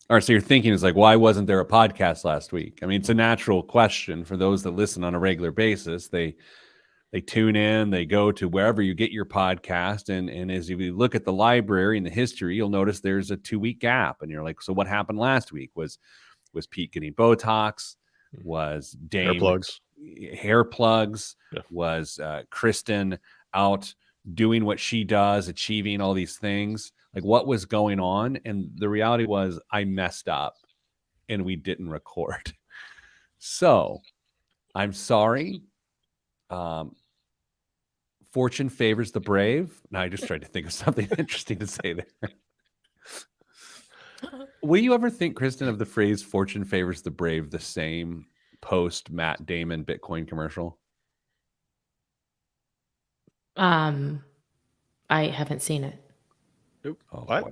All right, so you're thinking is like, why wasn't there a podcast last week? I mean, it's a natural question for those that listen on a regular basis. They tune in, they go to wherever you get your podcast, and as you look at the library and the history, you'll notice there's a 2 week gap, and you're like, so what happened last week? Was Pete getting Botox? Was Hair Dame plugs. hair plugs? Yeah. Was Kristen out doing what she does, achieving all these things? Like, what was going on? And the reality was, I messed up, and we didn't record. So, I'm sorry. Fortune favors the brave. No, I just tried to think of something interesting to say there. Will you ever think, Kristen, of the phrase "fortune favors the brave" the same post Matt Damon Bitcoin commercial? I haven't seen it. Oh, What? boy.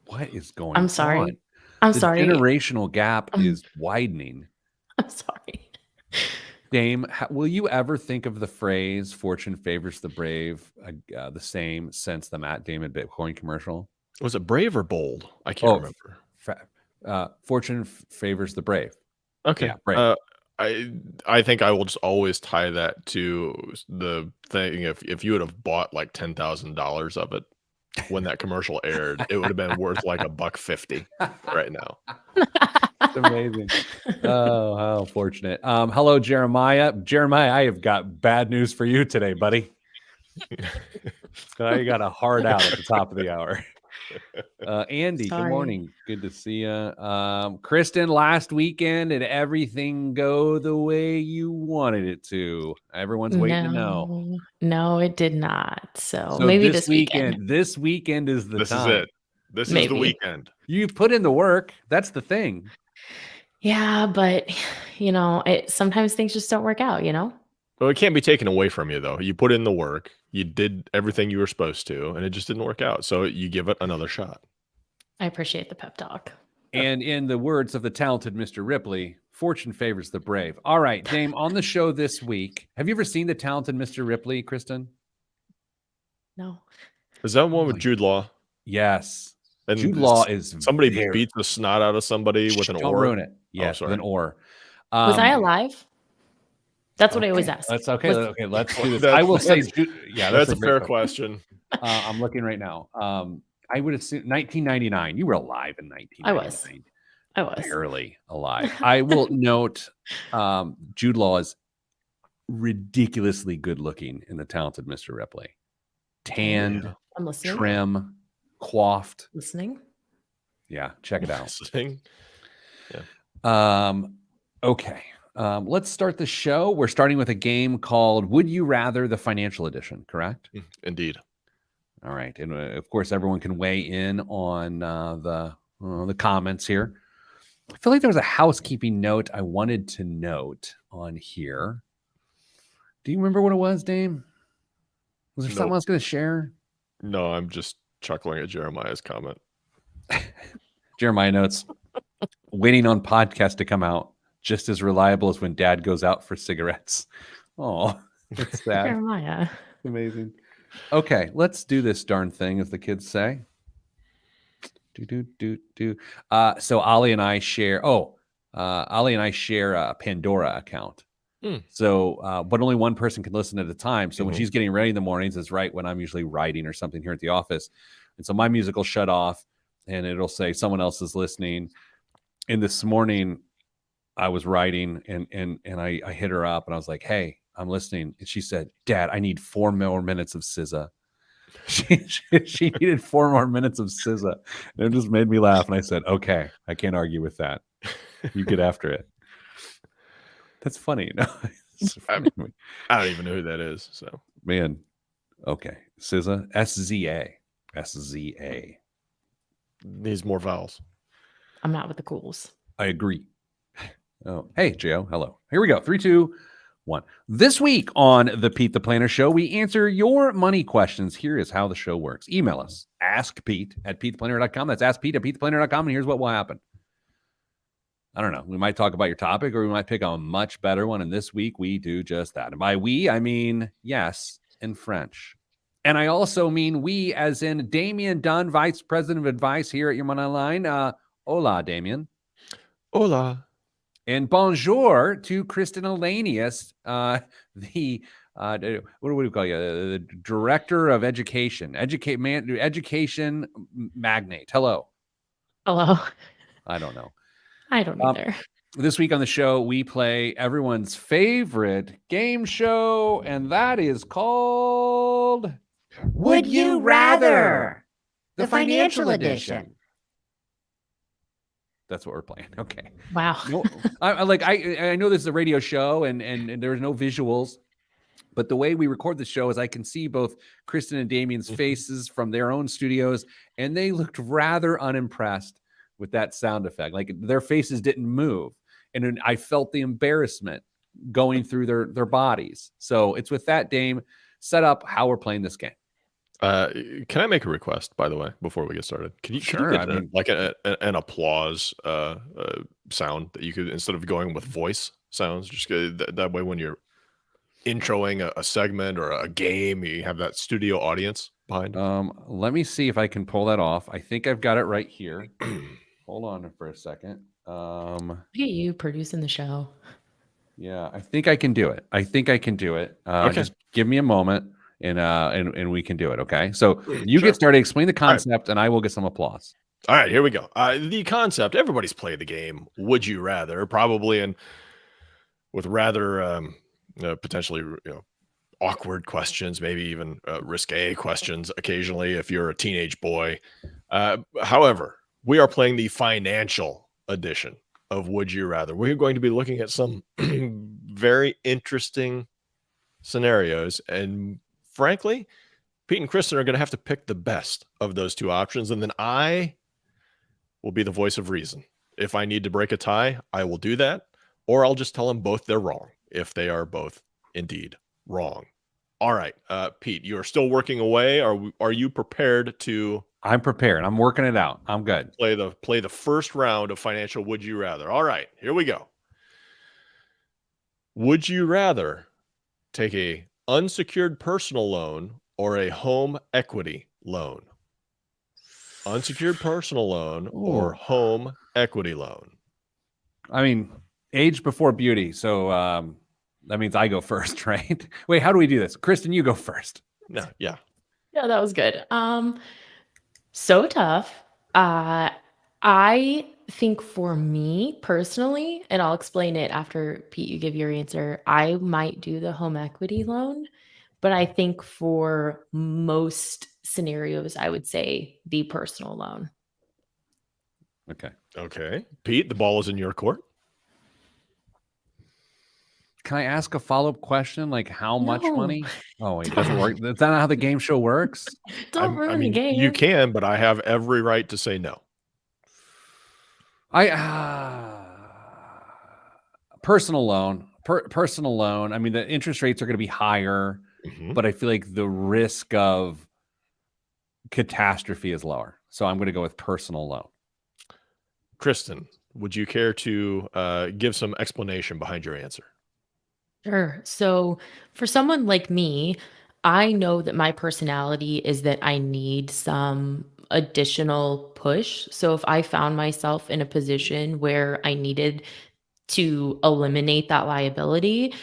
What is going on? I'm sorry. I'm the sorry. generational gap is widening. I'm sorry. Dame, will you ever think of the phrase "fortune favors the brave" the same since the Matt Damon Bitcoin commercial? Was it brave or bold? I can't remember. Fortune favors the brave. Okay. Yeah, brave. I think I will just always tie that to the thing. If you would have bought like $10,000 of it when that commercial aired, it would have been worth like $1.50 right now. It's amazing. Oh, how fortunate. Hello, Jeremiah. Jeremiah, I have got bad news for you today, buddy. I got a hard out at the top of the hour. Andy, Sorry. good morning. Good to see you. Kristen, last weekend, did everything go the way you wanted it to? Everyone's waiting to know. No, it did not. So So maybe this weekend. This weekend is the This time. is it. This is the Maybe. weekend. You put in the work. That's the thing. Yeah, but sometimes things just don't work out, Well, it can't be taken away from you, though. You put in the work. You did everything you were supposed to, and it just didn't work out. So you give it another shot. I appreciate the pep talk. And in the words of the talented Mr. Ripley, fortune favors the brave. All right, Dame, on the show this week, have you ever seen the talented Mr. Ripley, Kristen? No. Is that one with Jude Law? Yes. And Jude Law is somebody there. beats the snot out of somebody with an Don't oar. ruin it. Yes, with an oar. Was I alive? That's what I always ask. That's okay. Okay, let's do this. I will say, that's a fair question. I'm looking right now. I would assume 1999. You were alive in 1999. I was barely alive. I will note, Jude Law is ridiculously good looking in the talented Mr. Ripley. Tanned, I'm listening. trim, coiffed. Listening. Yeah, check it out. Listening. Yeah. Okay. Let's start the show. We're starting with a game called Would You Rather, the financial edition, correct? Indeed. All right. And of course, everyone can weigh in on the comments here. I feel like there was a housekeeping note I wanted to note on here. Do you remember what it was, Dame? Was there something I was going to share? No, I'm just chuckling at Jeremiah's comment. Jeremiah notes, waiting on podcast to come out, just as reliable as when dad goes out for cigarettes. Oh, that's sad. Jeremiah. Amazing. Okay, let's do this darn thing, as the kids say. So Ollie and I share a Pandora account. So, but only one person can listen at a time. So when she's getting ready in the mornings, is right when I'm usually writing or something here at the office. And so my music will shut off and it'll say someone else is listening. And this morning I was writing and I hit her up and I was like, hey, I'm listening. And she said, Dad, I need 4 more minutes of SZA. She needed 4 more minutes of SZA. And it just made me laugh. And I said, okay, I can't argue with that. You get after it. That's funny. No, funny. I don't even know who that is. So, man. Okay. SZA. S-Z-A. S-Z-A. Needs more vowels. I'm not with the cools. I agree. Oh, hey, Jo. Hello. Here we go. 3, 2, 1. This week on the Pete the Planner Show, we answer your money questions. Here is how the show works. Email us. AskPete@PeteThePlanner.com. That's AskPete@PeteThePlanner.com. And here's what will happen. I don't know. We might talk about your topic or we might pick a much better one. And this week we do just that. And by we, I mean yes in French. And I also mean we as in Damian Dunn, Vice President of Advice here at Your Money Online. Hola, Damien. Hola. And bonjour to Kristen Elanius, the what do we call you? The director of education, education magnate. Hello. Hello. I don't know. I don't either. This week on the show, we play everyone's favorite game show, and that is called Would You Rather? The financial edition. That's what we're playing. Okay. Wow. No, I know this is a radio show and there's no visuals, but the way we record the show is I can see both Kristen and Damien's faces from their own studios, and they looked rather unimpressed with that sound effect. Like their faces didn't move, and I felt the embarrassment going through their bodies. So it's with that, Dame, set up how we're playing this game. Can I make a request, by the way, before we get started? Can you Sure, get like an applause sound that you could, instead of going with voice sounds, just that way when you're introing a segment or a game, you have that studio audience behind. Let me see if I can pull that off. I think I've got it right here. Hold on for a second. Look at you producing the show. Yeah, I think I can do it. Okay. Just give me a moment. And we can do it. Okay. So you get started, explain the concept, and I will get some applause. All right, here we go. The concept, everybody's played the game. Would you rather? Probably, and with rather potentially awkward questions, maybe even risque questions occasionally if you're a teenage boy. However, we are playing the financial edition of Would You Rather. We're going to be looking at some very interesting scenarios, and frankly, Pete and Kristen are going to have to pick the best of those two options, and then I will be the voice of reason. If I need to break a tie, I will do that, or I'll just tell them both they're wrong if they are both indeed wrong. All right, Pete, you are still working away. Are you prepared to? I'm prepared. I'm working it out. I'm good. Play the first round of financial Would You Rather. All right, here we go. Would you rather take a unsecured personal loan or a home equity loan? Unsecured personal loan or home equity loan? I mean, age before beauty. So that means I go first, right? Wait, how do we do this? Kristen, you go first. No, yeah. Yeah, that was good. So tough. I think for me personally, and I'll explain it after Pete, you give your answer, I might do the home equity loan, but I think for most scenarios, I would say the personal loan. Okay. Pete, the ball is in your court. Can I ask a follow-up question? Like how much No. money? Oh, it doesn't work. That's not how the game show works. Don't ruin the game. You can, but I have every right to say no. Personal loan. Personal loan. I mean, the interest rates are going to be higher, but I feel like the risk of catastrophe is lower. So I'm going to go with personal loan. Kristen, would you care to give some explanation behind your answer? Sure. So for someone like me, I know that my personality is that I need some additional push. So if I found myself in a position where I needed to eliminate that liability,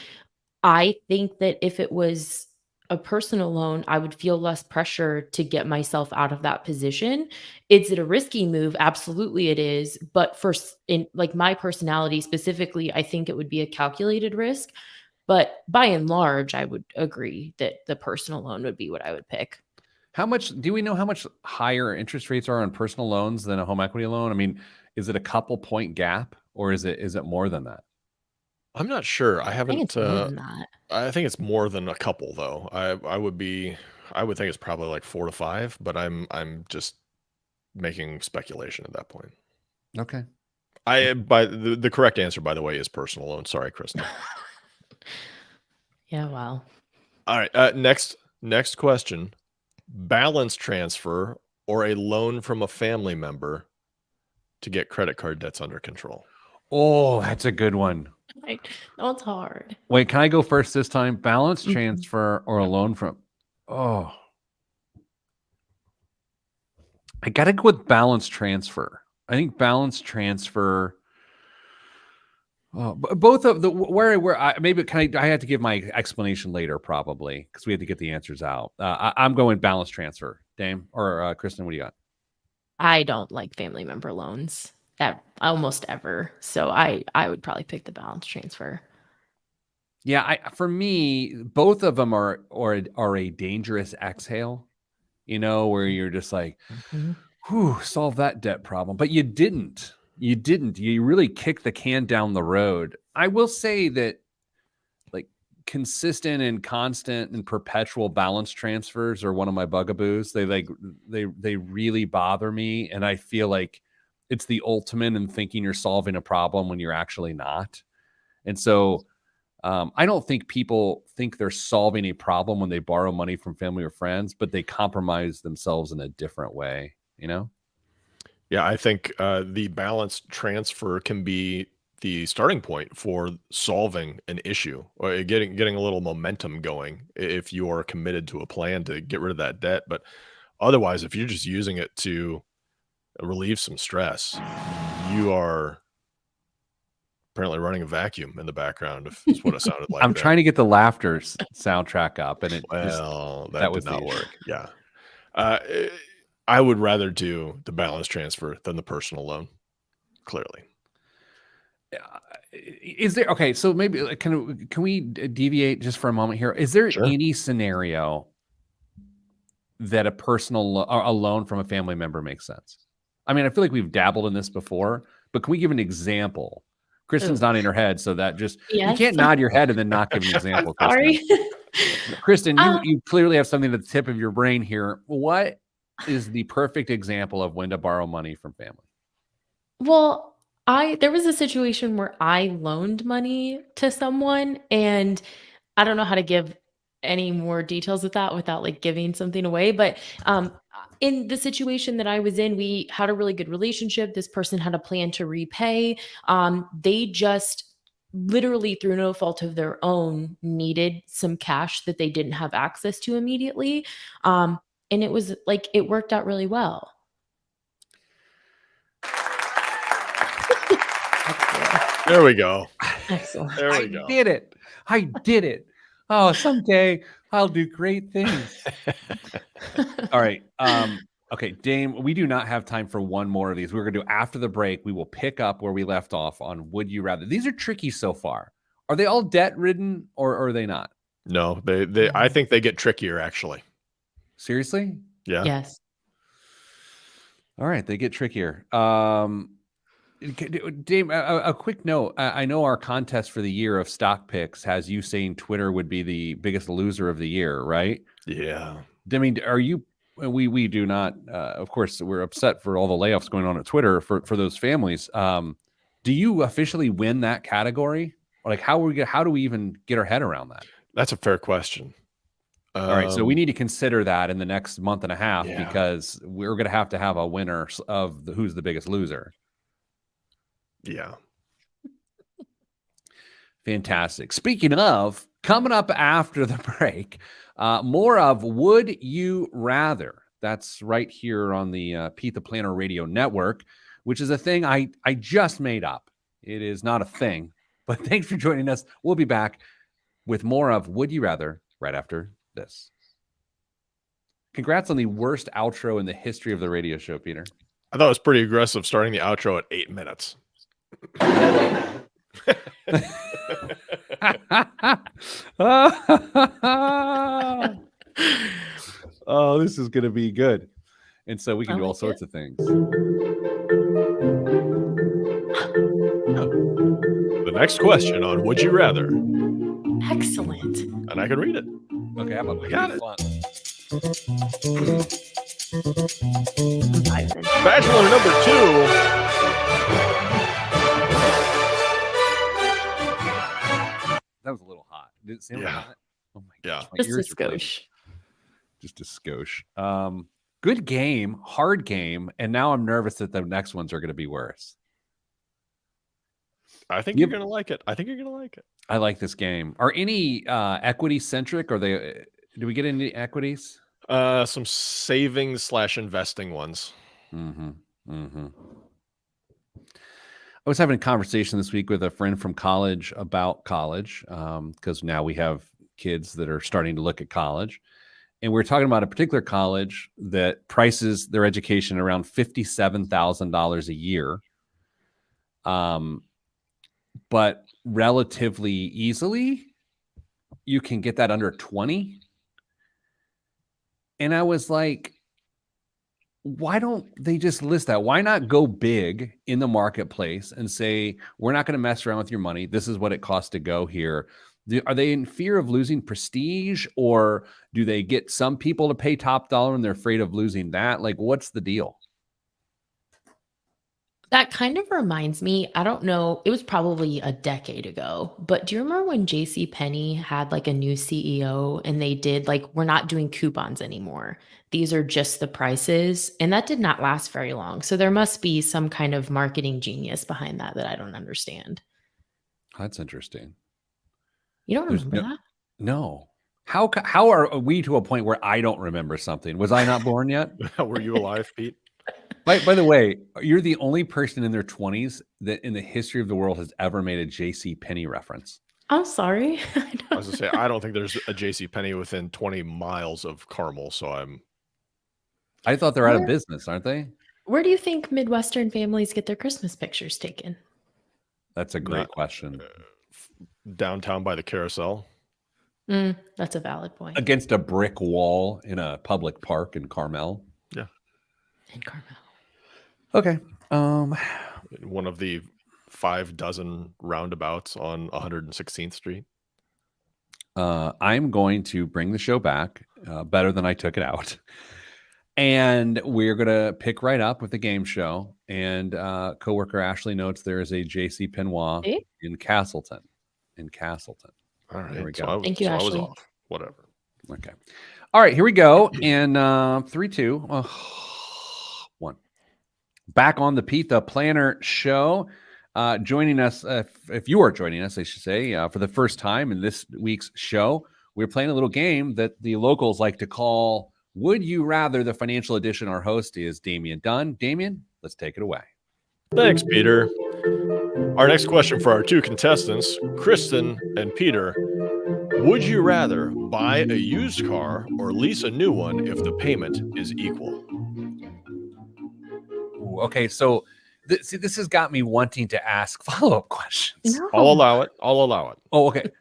I think that if it was a personal loan, I would feel less pressure to get myself out of that position. Is it a risky move? Absolutely it is. But in like my personality specifically, I think it would be a calculated risk. But by and large, I would agree that the personal loan would be what I would pick. How much do we know how much higher interest rates are on personal loans than a home equity loan? I mean, is it a couple point gap or is it more than that? I'm not sure. I I think haven't. it's more than that. I think it's more than a couple, though. I would think it's probably like 4 to 5, but I'm just making speculation at that point. Okay. By the correct answer, by the way, is personal loan. Sorry, Kristen. Yeah, well. All right. Next question: balance transfer or a loan from a family member to get credit card debts under control? Oh, that's a good one. That's hard. Wait, can I go first this time? Balance transfer or a loan from? Oh, I got to go with balance transfer. I think balance transfer. Both of the where I maybe I have to give my explanation later probably because we had to get the answers out. I'm going balance transfer. Dame or Kristen, what do you got? I don't like family member loans almost ever. So I would probably pick the balance transfer. Yeah, for me, both of them are a dangerous exhale. Where you're just like, whew, solve that debt problem, but you didn't. You didn't. You really kicked the can down the road. I will say that, like, consistent and constant and perpetual balance transfers are one of my bugaboos. They really bother me, and I feel like it's the ultimate in thinking you're solving a problem when you're actually not. And so, I don't think people think they're solving a problem when they borrow money from family or friends, but they compromise themselves in a different way. Yeah, I think the balance transfer can be the starting point for solving an issue or getting a little momentum going if you are committed to a plan to get rid of that debt. But otherwise, if you're just using it to relieve some stress, you are apparently running a vacuum in the background, is what it sounded like. I'm trying to get the laughter soundtrack up, and that did not work. Yeah. I would rather do the balance transfer than the personal loan, clearly. Is there, okay, so maybe can we deviate just for a moment here? Is there any scenario that a loan from a family member makes sense? I mean, I feel like we've dabbled in this before, but can we give an example? Kristen's nodding her head, so that just you can't nod your head and then not give an example. Sorry. Kristen, you clearly have something at the tip of your brain here. What is the perfect example of when to borrow money from family? Well, there was a situation where I loaned money to someone, and I don't know how to give any more details with that without like giving something away. But in the situation that I was in, we had a really good relationship. This person had a plan to repay. They just literally through no fault of their own needed some cash that they didn't have access to immediately. And it was like, it worked out really well. There we go. Excellent. There we go. I did it. Oh, someday I'll do great things. All right. Okay, Dame, we do not have time for one more of these. We're going to do after the break. We will pick up where we left off on Would You Rather. These are tricky so far. Are they all debt ridden or are they not? No, they I think they get trickier actually. Seriously? Yeah. Yes. All right, they get trickier. Dave, a quick note. I know our contest for the year of stock picks has you saying Twitter would be the biggest loser of the year, right? Yeah. I mean, are you? We do not. Of course, we're upset for all the layoffs going on at Twitter for those families. Do you officially win that category? Like, how do we even get our head around that? That's a fair question. All right, so we need to consider that in the next month and a half because we're going to have a winner of who's the biggest loser. Yeah. Fantastic. Speaking of, coming up after the break, more of Would You Rather. That's right here on the Pete the Planner Radio Network, which is a thing I just made up. It is not a thing, but thanks for joining us. We'll be back with more of Would You Rather right after this. Congrats on the worst outro in the history of the radio show, Peter. I thought it was pretty aggressive starting the outro at 8 minutes. Oh, this is going to be good. And so we can do all sorts of things. The next question on Would You Rather. Excellent. And I can read it. Okay, I'm I got it. Bachelor number 2. That was a little hot. Did it sound hot? Oh my gosh. My Just a ears are bleeding. skosh. Just a skosh. Good game, hard game, and now I'm nervous that the next ones are going to be worse. I think you're going to like it. I like this game. Are any equity centric? Or do we get into equities? Some savings / investing ones. I was having a conversation this week with a friend from college about college, because now we have kids that are starting to look at college. And we were talking about a particular college that prices their education around $57,000 a year, but relatively easily you can get that under 20. And I was like, why don't they just list that? Why not go big in the marketplace and say, we're not going to mess around with your money. This is what it costs to go here. Are they in fear of losing prestige, or do they get some people to pay top dollar and they're afraid of losing that? Like, what's the deal? That kind of reminds me, I don't know, it was probably a decade ago, but do you remember when J.C. Penney had like a new CEO and they did like, we're not doing coupons anymore. These are just the prices. And that did not last very long. So there must be some kind of marketing genius behind that I don't understand. That's interesting. You don't There's remember that? No. How are we to a point where I don't remember something? Was I not born yet? Were you alive, Pete? By the way, you're the only person in their 20s that in the history of the world has ever made a J.C. Penney reference. I'm sorry. I was gonna say, I don't think there's a J.C. Penney within 20 miles of Carmel, so I thought they're out of business, aren't they? Where do you think Midwestern families get their Christmas pictures taken? That's a great question. Downtown by the carousel. That's a valid point. Against a brick wall in a public park in Carmel. Yeah. In Carmel. Okay. One of the 5 dozen roundabouts on 116th Street. I'm going to bring the show back better than I took it out. And we're going to pick right up with the game show. And coworker Ashley notes there is a J.C. Penney in Castleton. All right. There we go. Thank you, I was Ashley. off. Whatever. Okay. All right, here we go. And 3, 2, 1. Back on the Pete the Planner show. Joining us, if you are joining us, I should say, for the first time in this week's show, we're playing a little game that the locals like to call Would You Rather. The financial edition. Our host is Damian Dunn. Damian, let's take it away. Thanks, Peter. Our next question for our 2 contestants, Kristen and Peter. Would you rather buy a used car or lease a new one if the payment is equal? Ooh, okay, so this has got me wanting to ask follow-up questions. No. I'll allow it. Oh, okay.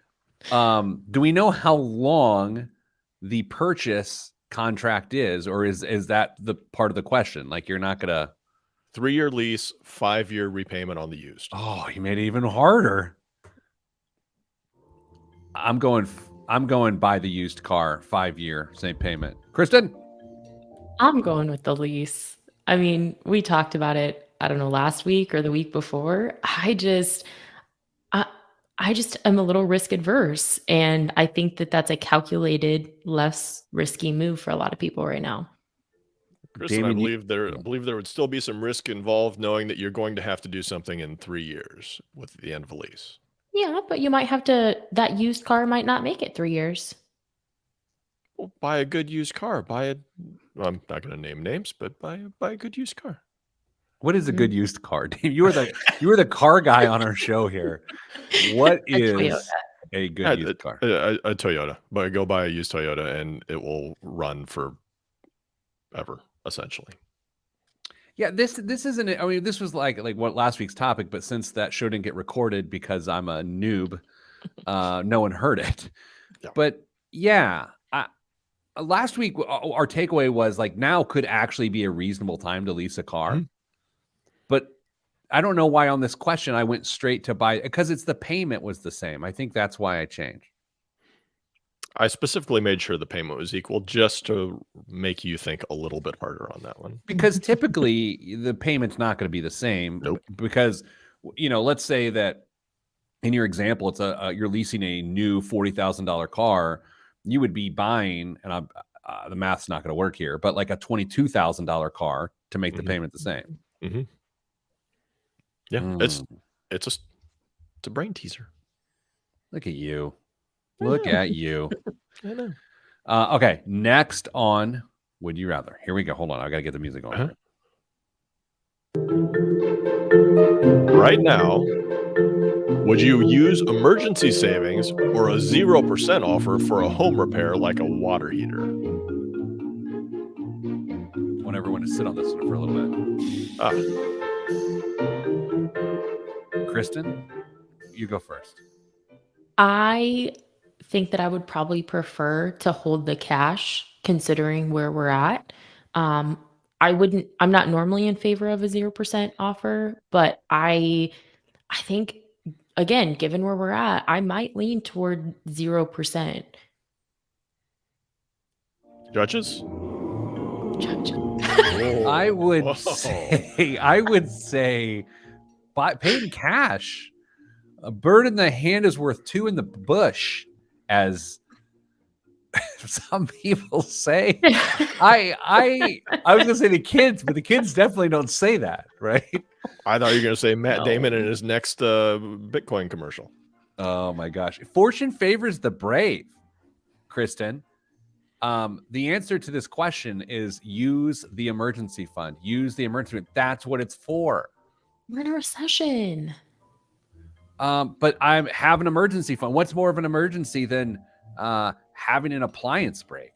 Do we know how long the purchase contract is, or is that the part of the question? Like, you're not gonna 3-year lease, 5-year repayment on the used. Oh, you made it even harder. I'm going buy the used car, 5-year, same payment. Kristen? I'm going with the lease. I mean, we talked about it, I don't know, last week or the week before. I just am a little risk adverse. And I think that that's a calculated, less risky move for a lot of people right now. Kristen, I Damien, believe there would still be some risk involved knowing that you're going to have to do something in 3 years with the end of a lease. Yeah, but you might have to, that used car might not make it 3 years. Well, buy a good used car. I'm not going to name names, but buy a good used car. What is a good used car? Dave, you were the car guy on our show here. What is a good used car? A Toyota. But go buy a used Toyota and it will run for ever, essentially. Yeah, this isn't. I mean, this was like what last week's topic, but since that show didn't get recorded because I'm a noob, no one heard it. Yeah. But yeah, last week our takeaway was like now could actually be a reasonable time to lease a car. Mm-hmm. But I don't know why on this question I went straight to buy, because it's the payment was the same. I think that's why I changed. I specifically made sure the payment was equal just to make you think a little bit harder on that one. Because typically the payment's not going to be the same. Nope. Because, let's say that in your example, it's you're leasing a new $40,000 car. You would be buying, and the math's not going to work here, but like a $22,000 car to make the payment the same. Mm-hmm. Yeah, it's a brain teaser. Look at you. Look at you. I know. Okay, next on Would You Rather. Here we go. Hold on. I got to get the music on. right now, would you use emergency savings or a 0% offer for a home repair like a water heater? I want everyone to sit on this one for a little bit. Ah, Kristen, you go first. I think that I would probably prefer to hold the cash considering where we're at. Um, I'm not normally in favor of a 0% offer, but I think again, given where we're at, I might lean toward 0%. judges? I would Whoa. say pay in cash. A bird in the hand is worth two in the bush, as some people say. I was gonna say the kids, but the kids definitely don't say that, right? I thought you were going to say Matt No. Damon in his next Bitcoin commercial. Oh my gosh. Fortune favors the brave, Kristen. The answer to this question is use the emergency fund. Use the emergency fund. That's what it's for. We're in a recession. But I have an emergency fund. What's more of an emergency than having an appliance break?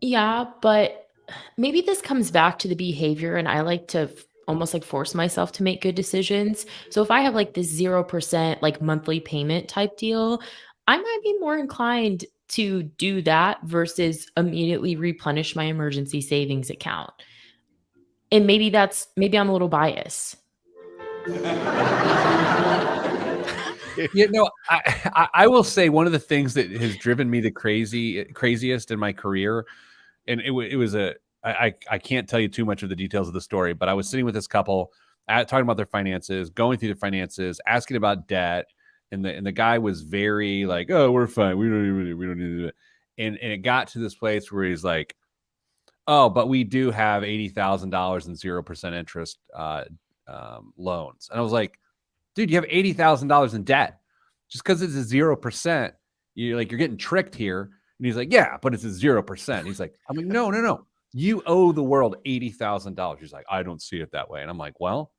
Yeah, but maybe this comes back to the behavior, and I like to almost like force myself to make good decisions. So if I have like this 0% like monthly payment type deal, I might be more inclined to do that versus immediately replenish my emergency savings account. And maybe I'm a little biased. You know, I will say one of the things that has driven me the craziest in my career, and it was I can't tell you too much of the details of the story, but I was sitting with this couple talking about their finances, going through their finances, asking about debt, and the guy was very like, "Oh, we're fine. We don't need to do it." And it got to this place where he's like, "Oh, but we do have $80,000 in 0% interest loans." And I was like, "Dude, you have $80,000 in debt. Just because it's a 0%, you're getting tricked here." And he's like, "Yeah, but it's a 0%." He's like, "I'm like, no. You owe the world $80,000." He's like, "I don't see it that way." And I'm like, "Well,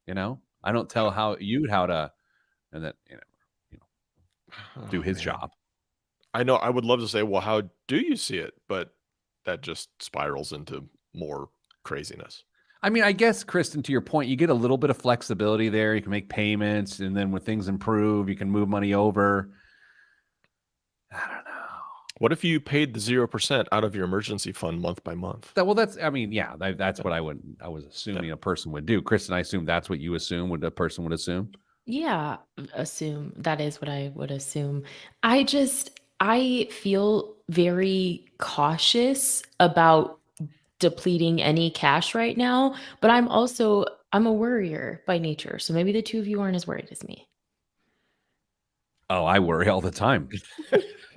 I don't tell how to," and then do his job. I know. I would love to say, well, how do you see it? But that just spirals into more craziness. I mean, I guess, Kristen, to your point, you get a little bit of flexibility there. You can make payments, and then when things improve, you can move money over. I don't know. What if you paid the 0% out of your emergency fund month by month? That's what I was assuming a person would do. Kristen, I assume that's what you assume a person would assume. Yeah, assume that is what I would assume. I feel very cautious about depleting any cash right now, but I'm a worrier by nature. So maybe the two of you aren't as worried as me. Oh, I worry all the time.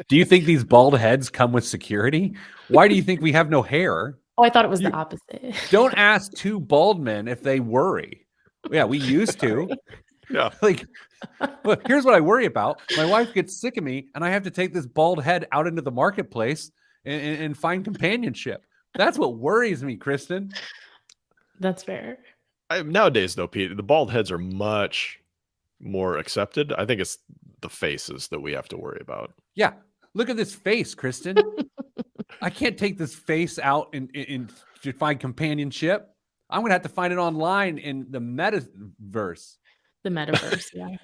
Do you think these bald heads come with security? Why do you think we have no hair? Oh, I thought it was the opposite. Don't ask two bald men if they worry. Yeah, we used to. Yeah. Like, look, here's what I worry about. My wife gets sick of me, and I have to take this bald head out into the marketplace and find companionship. That's what worries me, Kristen. That's fair. Nowadays, though, Pete, the bald heads are much more accepted. I think it's the faces that we have to worry about. Yeah. Look at this face, Kristen. I can't take this face out and to find companionship. I'm going to have to find it online in the metaverse. The metaverse, yeah.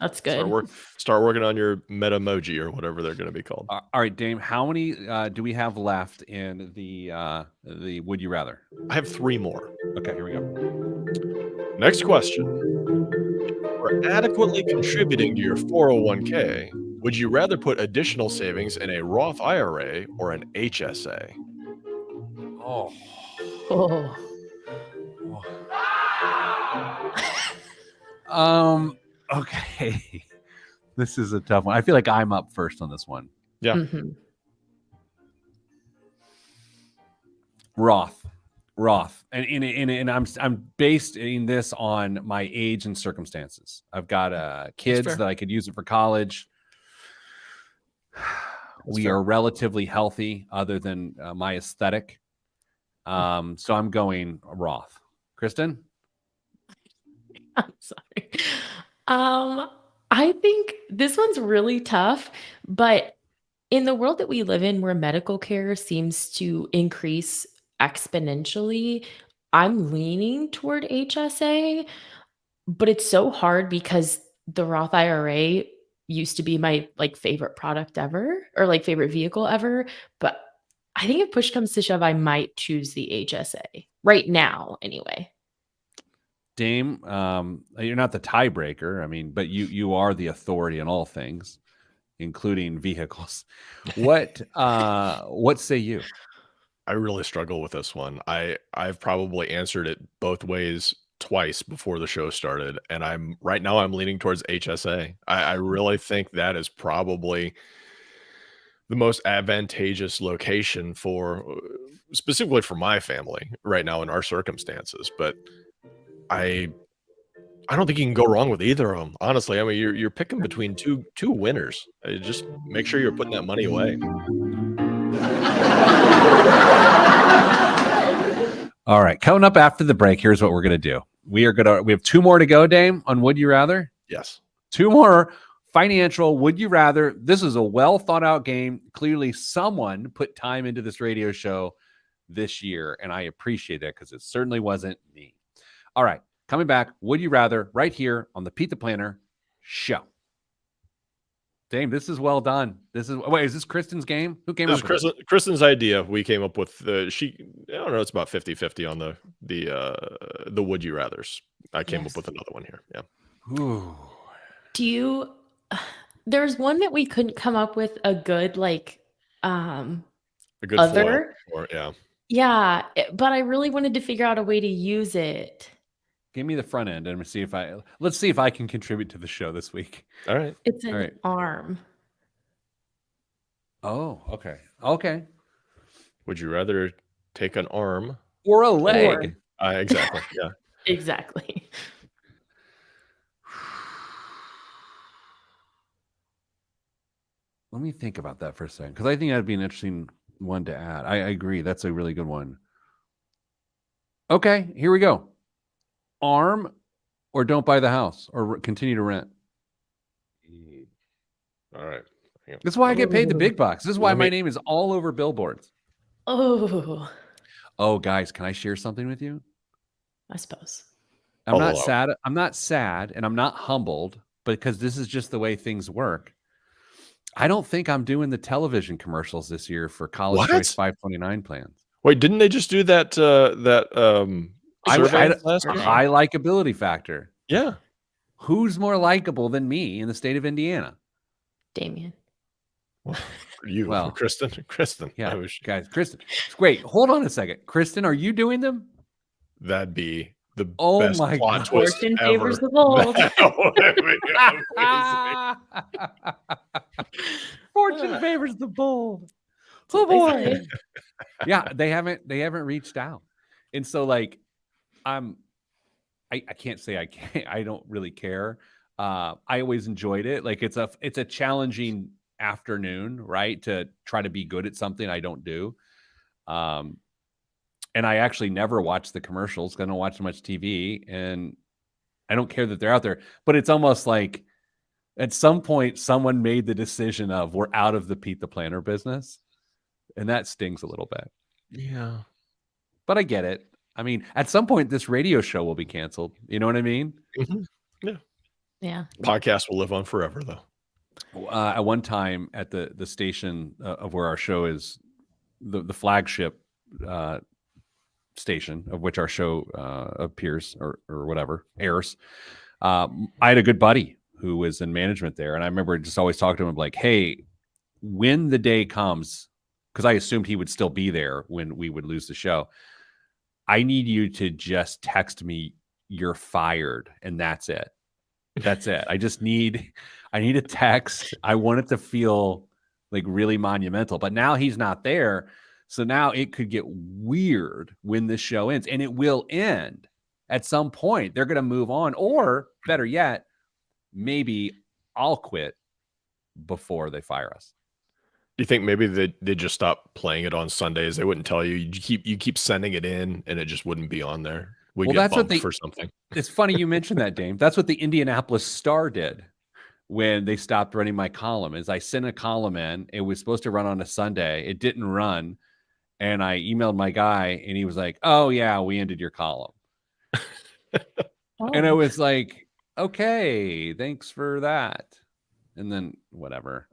That's good. Start working on your metamoji or whatever they're going to be called. All right, Dame, how many do we have left in the Would You Rather? I have 3 more. Okay, here we go. Next question. For adequately contributing to your 401k, would you rather put additional savings in a Roth IRA or an HSA? Oh. Okay. This is a tough one. I feel like I'm up first on this one. Yeah. Mm-hmm. Roth, and I'm basing this on my age and circumstances. I've got kids that I could use it for college. We are relatively healthy, other than my aesthetic. So I'm going Roth. Kristen? I'm sorry. I think this one's really tough, but in the world that we live in where medical care seems to increase exponentially, I'm leaning toward HSA, but it's so hard because the Roth IRA used to be my like favorite product ever or like favorite vehicle ever, but I think if push comes to shove, I might choose the HSA right now anyway. Dame, you're not the tiebreaker. I mean, but you are the authority in all things, including vehicles. What say you? I really struggle with this one. I've probably answered it both ways twice before the show started, and I'm right now I'm leaning towards HSA. I really think that is probably the most advantageous location for specifically for my family right now in our circumstances. But I don't think you can go wrong with either of them. Honestly, I mean you're picking between two winners. Just make sure you're putting that money away. All right, coming up after the break, here's what we're gonna do. We have 2 more to go, Dame, on Would You Rather. Yes. 2 more financial Would You Rather. This is a well thought out game. Clearly, someone put time into this radio show this year, and I appreciate that because it certainly wasn't me. All right, coming back, Would You Rather, right here on the Pete the Planner show. Dame, this is well done. Is this Kristen's game? Who came up with this? Kristen's idea. We came up with I don't know, it's about 50-50 on the Would You Rathers. I came up with another one here. Yeah. Ooh. There's one that we couldn't come up with a good like A good other. flow, yeah. Yeah, but I really wanted to figure out a way to use it. Give me the front end and let's see if I can contribute to the show this week. All right. It's an arm. Oh, okay. Okay. Would you rather take an arm or a leg? Exactly. Yeah. Exactly. Let me think about that for a second, because I think that'd be an interesting one to add. I agree. That's a really good one. Okay, here we go. Arm or don't buy the house or continue to rent. All right. This is why I get paid the big bucks. This is why my name is all over billboards. Oh, guys, can I share something with you? I suppose. I'm not sad. I'm not sad and I'm not humbled because this is just the way things work. I don't think I'm doing the television commercials this year for College Choice 529 plans. Wait, didn't they just do that I had a year? high likability factor. Yeah. Who's more likable than me in the state of Indiana? Damien. Kristen. Yeah, guys, Kristen. Wait, hold on a second. Kristen, are you doing them? That'd be the best plot God. twist Fortune ever. favors the bold. Fortune favors the bold. Oh boy. Yeah, they haven't reached out. And so like I can't say I can't, I don't really care. I always enjoyed it. Like it's a challenging afternoon, right? To try to be good at something I don't do. And I actually never watch the commercials. I don't watch much TV and I don't care that they're out there, but it's almost like at some point someone made the decision of we're out of the Pete the Planner business. And that stings a little bit. Yeah. But I get it. I mean, at some point this radio show will be canceled. You know what I mean? Mm-hmm. Yeah. Yeah. Podcast will live on forever though. At one time at the station of where our show is, the flagship station of which our show appears or whatever airs, I had a good buddy who was in management there, and I remember just always talking to him like, hey, when the day comes, because I assumed he would still be there when we would lose the show, I need you to just text me you're fired, and that's it. That's it. I need a text. I want it to feel like really monumental, but now he's not there. So now it could get weird when this show ends, and it will end at some point. They're going to move on, or better yet, maybe I'll quit before they fire us. Do you think maybe they just stop playing it on Sundays? They wouldn't tell you. You keep sending it in, and it just wouldn't be on there. we Well, get that's what bumped for something. it's funny you mentioned that, Dame. That's what the Indianapolis Star did when they stopped running my column. Is I sent a column in. It was supposed to run on a Sunday. It didn't run. And I emailed my guy and he was like, "Oh yeah, we ended your column." And I Oh. was like, "Okay, thanks for that." And then whatever.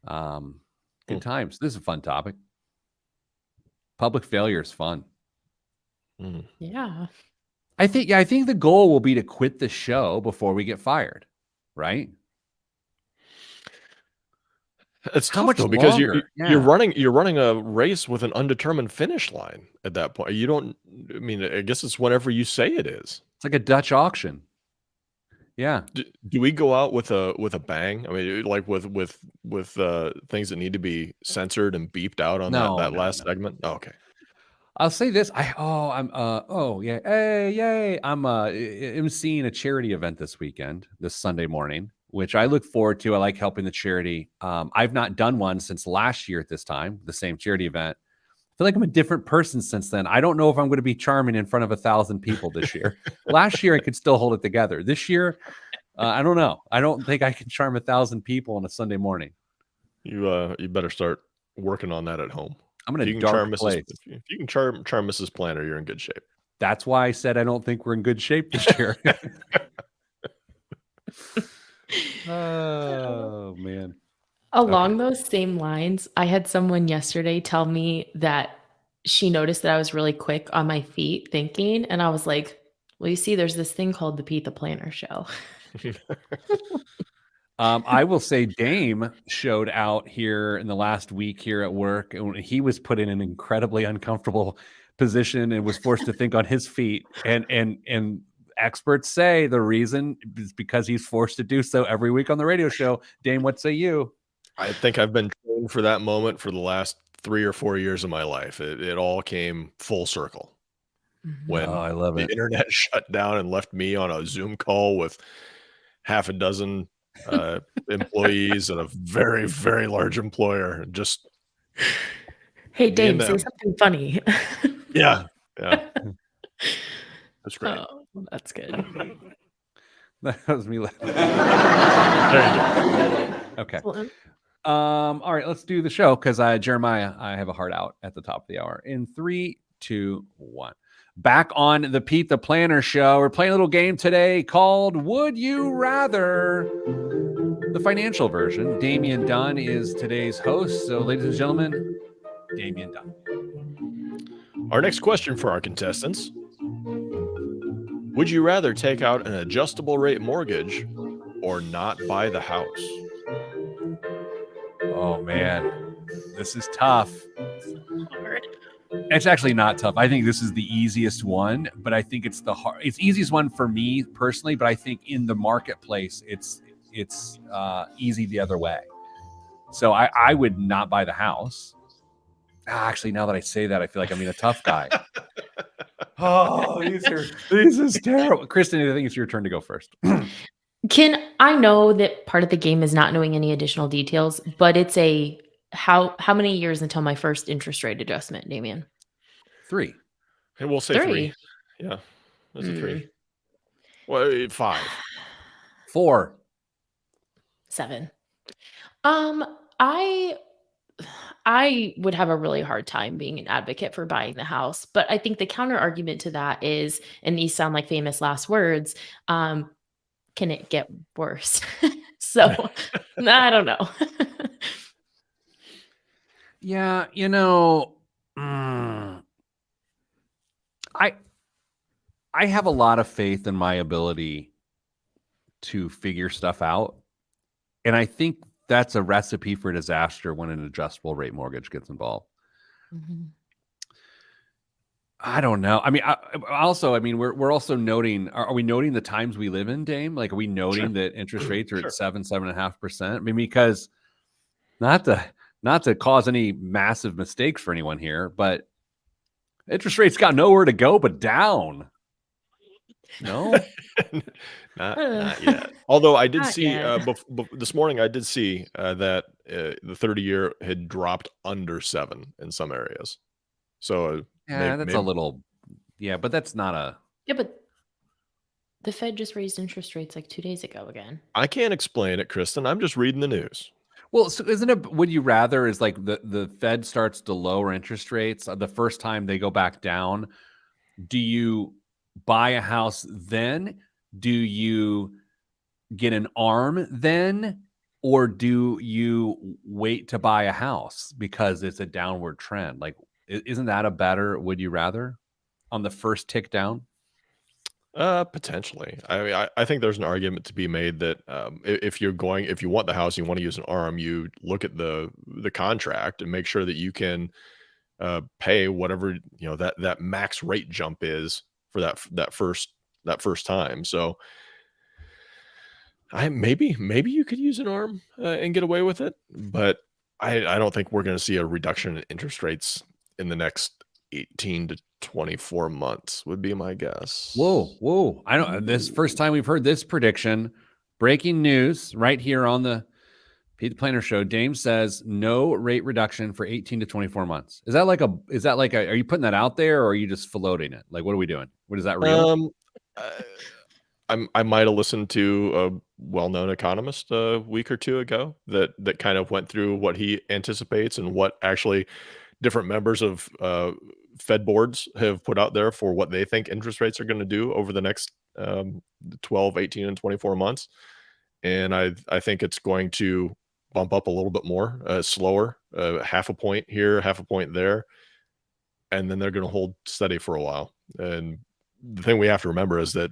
Good times. This is a fun topic. Public failure is fun. Yeah. I think the goal will be to quit the show before we get fired, right? It's How tough much though, because longer? you're Yeah. running a race with an undetermined finish line at that point. You don't. I mean, I guess it's whenever you say it is. It's like a Dutch auction. Yeah. Do we go out with a bang? I mean, like with things that need to be censored and beeped out on No, that no, last no. segment? Oh, okay. I'll say this. Yeah. Hey, yay. I'm emceeing a charity event this weekend, this Sunday morning, which I look forward to. I like helping the charity. I've not done one since last year at this time, the same charity event. I feel like I'm a different person since then. I don't know if I'm going to be charming in front of 1,000 people this year. Last year, I could still hold it together. This year, I don't know. I don't think I can charm 1,000 people on a Sunday morning. You better start working on that at home. I'm in If a you can dark charm place. if you can charm Mrs. Planner, you're in good shape. That's why I said I don't think we're in good shape this year. Oh, man. Along those same lines, I had someone yesterday tell me that she noticed that I was really quick on my feet thinking, and I was like, "Well, you see, there's this thing called the Pete the Planner Show." I will say Dame showed out here in the last week here at work, and he was put in an incredibly uncomfortable position and was forced to think on his feet. And experts say the reason is because he's forced to do so every week on the radio show. Dame, what say you? I think I've been trained for that moment for the last 3 or 4 years of my life. It all came full circle when I love the it. internet shut down and left me on a Zoom call with half a dozen employees and a very, very large employer. Just Hey, Me Dame, and say them. something funny. yeah. That's great. Oh, that's good. That was me. There you go. Okay. All right, let's do the show because Jeremiah, I have a heart out at the top of the hour. In 3, 2, 1. Back on the Pete the Planner Show. We're playing a little game today called Would You Rather? The financial version. Damian Dunn is today's host. So, ladies and gentlemen, Damian Dunn. Our next question for our contestants. Would you rather take out an adjustable rate mortgage or not buy the house? Oh, man. This is tough. Hard. It's actually not tough. I think this is the easiest one, but I think it's it's easiest one for me personally, but I think in the marketplace, it's easy the other way. So I would not buy the house. Actually, now that I say that, I feel like I'm being a tough guy. Oh, this is terrible. Kristen, I think it's your turn to go first. I know that part of the game is not knowing any additional details, but it's how many years until my first interest rate adjustment, Damian? 3. Hey, we'll say 3. Yeah, that's a 3. Well, 5. 4. 7. I would have a really hard time being an advocate for buying the house, but I think the counter argument to that is, and these sound like famous last words, can it get worse? So I don't know. Yeah, I have a lot of faith in my ability to figure stuff out. And I think that's a recipe for disaster when an adjustable rate mortgage gets involved. Mhm. I don't know. I mean, we're also noting, are we noting the times we live in, Dame? Like, are we noting that interest rates are at 7.5%? I mean, because not to cause any massive mistakes for anyone here, but interest rates got nowhere to go but down. No, not yet. Although I did Not see yet. this morning, I did see that the 30-year had dropped under 7 in some areas. So yeah, that's a little, yeah, but that's not Yeah, but the Fed just raised interest rates like 2 days ago again. I can't explain it, Kristen. I'm just reading the news. Well, so isn't it, would you rather is like the Fed starts to lower interest rates the first time they go back down? Do you buy a house then? Do you get an ARM then? Or do you wait to buy a house because it's a downward trend? Like, isn't that a better would you rather on the first tick down? Potentially. I mean, I think there's an argument to be made that if you want the house, you want to use an ARM, you look at the contract and make sure that you can pay whatever that max rate jump is for that first time. So maybe you could use an ARM and get away with it, but I don't think we're going to see a reduction in interest rates in the next 18 to 24 months would be my guess. Whoa. I don't, this first time we've heard this prediction. Breaking news right here on the Pete the Planner Show. Dame says no rate reduction for 18 to 24 months. Is that like a, are you putting that out there or are you just floating it? Like, what are we doing? What is that real? I might have listened to a well-known economist a week or two ago that kind of went through what he anticipates and what actually different members of Fed boards have put out there for what they think interest rates are going to do over the next 12, 18, and 24 months. And I think it's going to bump up a little bit more, slower, half a point here, half a point there. And then they're going to hold steady for a while. And the thing we have to remember is that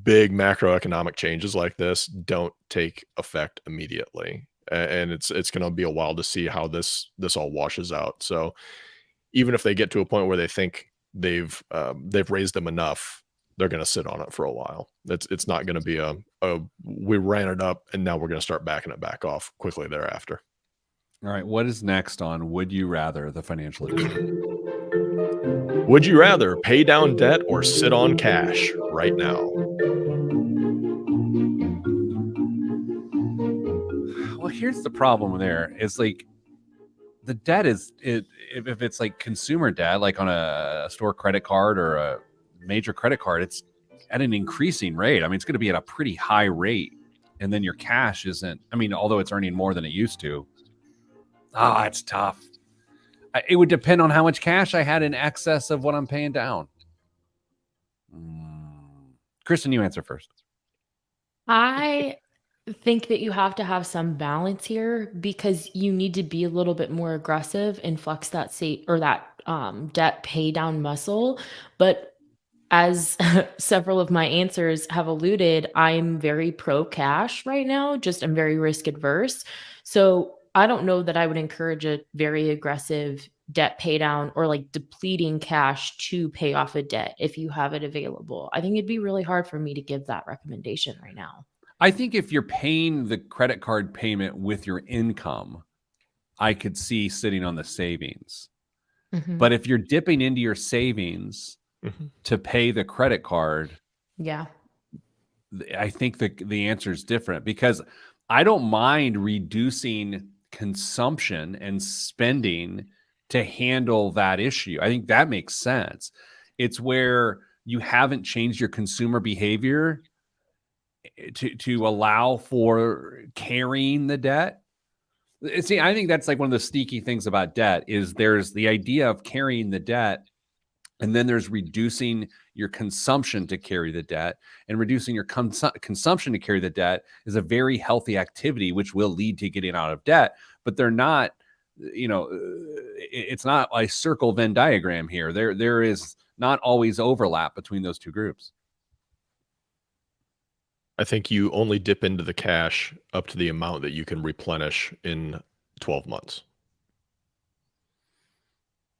big macroeconomic changes like this don't take effect immediately. And it's going to be a while to see how this all washes out. So even if they get to a point where they think they've raised them enough, they're going to sit on it for a while. It's not going to be a we ran it up and now we're going to start backing it back off quickly thereafter. All right. What is next on Would You Rather, the financial edition? Would you rather pay down debt or sit on cash right now? Well, here's the problem there. It's like the debt is if it's like consumer debt, like on a store credit card or a major credit card, it's at an increasing rate. I mean, it's going to be at a pretty high rate. And then your cash isn't, I mean, although it's earning more than it used to. It's tough. It would depend on how much cash I had in excess of what I'm paying down. Kristen, you answer first. I think that you have to have some balance here because you need to be a little bit more aggressive and flex that debt pay down muscle. But as several of my answers have alluded, I'm very pro cash right now. I'm very risk adverse. So I don't know that I would encourage a very aggressive debt pay down or like depleting cash to pay off a debt if you have it available. I think it'd be really hard for me to give that recommendation right now. I think if you're paying the credit card payment with your income, I could see sitting on the savings. Mm-hmm. But if you're dipping into your savings to pay the credit card, yeah, I think the answer is different because I don't mind reducing consumption and spending to handle that issue. I think that makes sense. It's where you haven't changed your consumer behavior to allow for carrying the debt. See, I think that's like one of the sneaky things about debt is there's the idea of carrying the debt, and then there's reducing your consumption to carry the debt, and reducing your consumption to carry the debt is a very healthy activity, which will lead to getting out of debt. But they're not, it's not a circle Venn diagram here. There is not always overlap between those two groups. I think you only dip into the cash up to the amount that you can replenish in 12 months.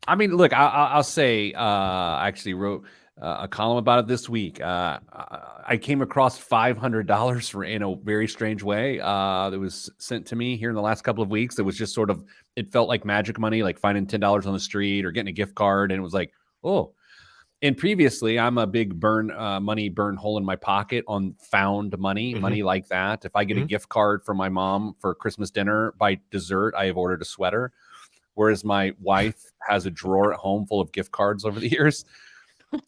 I mean, look, I'll say, I actually wrote a column about it this week. I came across $500 in a very strange way that was sent to me here in the last couple of weeks. It was just sort of, it felt like magic money, like finding $10 on the street or getting a gift card. And it was like, oh. And previously, I'm a big burn hole in my pocket on found money, money like that. If I get a gift card from my mom for Christmas dinner, by dessert, I have ordered a sweater. Whereas my wife has a drawer at home full of gift cards over the years.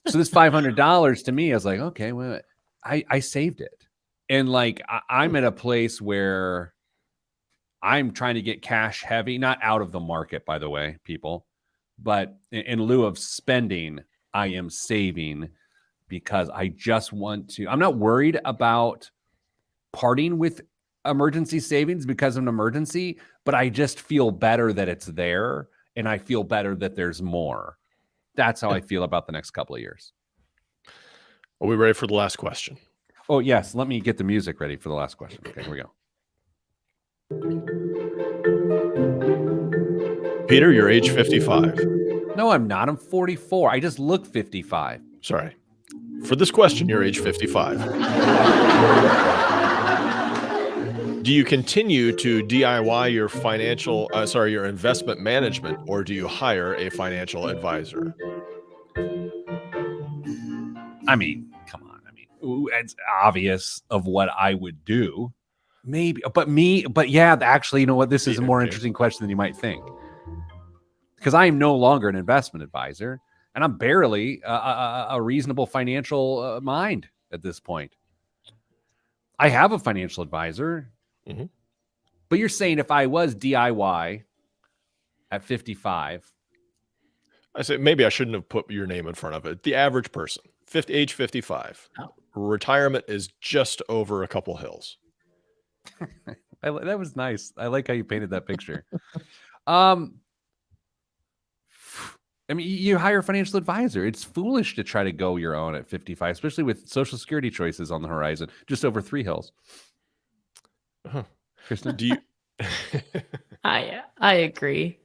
So this $500 to me, I was like, okay, well, I saved it. And like, I'm at a place where I'm trying to get cash heavy, not out of the market, by the way, people, but in lieu of spending, I am saving because I just want to. I'm not worried about parting with emergency savings because of an emergency, but I just feel better that it's there, and I feel better that there's more. That's how I feel about the next couple of years. Are we ready for the last question? Oh, yes. Let me get the music ready for the last question. Okay, here we go. Peter, you're age 55. No, I'm not. I'm 44. I just look 55. Sorry. For this question, you're age 55. Do you continue to DIY your your investment management, or do you hire a financial advisor? I mean, come on. I mean, it's obvious of what I would do. Maybe, but yeah, actually, you know what? This is a more interesting question than you might think. Because I am no longer an investment advisor, and I'm barely a reasonable financial mind at this point. I have a financial advisor, but you're saying if I was DIY at 55, I say maybe I shouldn't have put your name in front of it. The average person, age 55, retirement is just over a couple hills. That was nice. I like how you painted that picture. I mean, you hire a financial advisor. It's foolish to try to go your own at 55, especially with Social Security choices on the horizon, just over 3 hills. Kristen, do you? I agree.